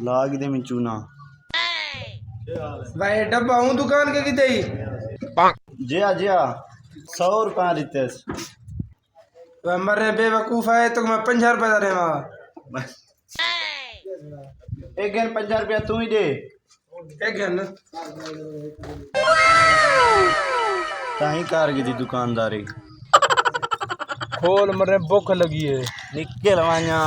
लाग दे में चूना भाई डब्बा हूँ दुकान के किते ही जिया जिया 100 रुपया रितेश वह मरे बेवकूफ है तो मैं 50 रुपया दे रहा एक गन 50 रुपया तू ही दे एक घन ताही कार की थी दुकानदारी खोल मरे भूख लगी है निकल वा냐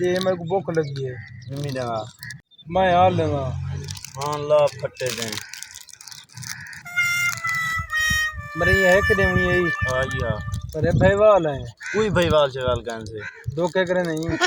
ये मेरे को भूख लगी है मम्मी देगा मैं हाल लूंगा हाँ ला फट्टे दे मरे ये है कि देवनी है हाँ या अरे भाई वाल है कोई भाईवाल शवाल कान से दो क्या करे नहीं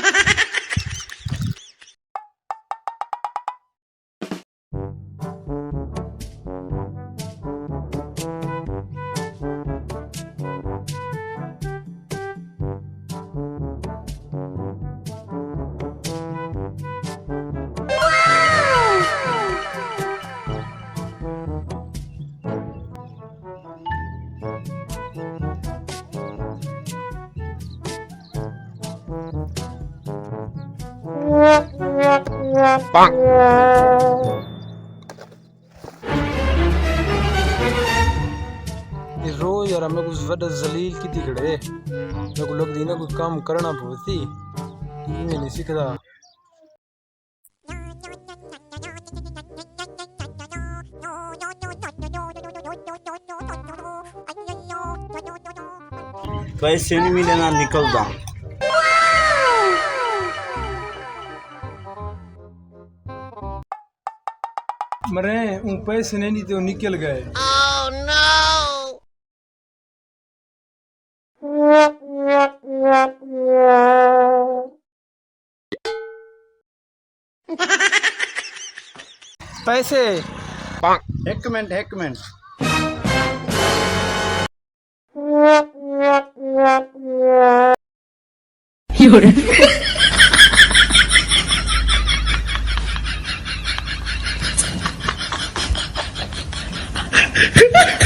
रोज यार मैं कुछ वड जलील की दिखड़े मेरे को लग दी ना कोई काम करना पड़ती मैं नहीं सीखता पैसे नहीं मिले ना निकलता मरे उन पैसे नहीं तो निकल गए पैसे एक मिनट Ha ha ha!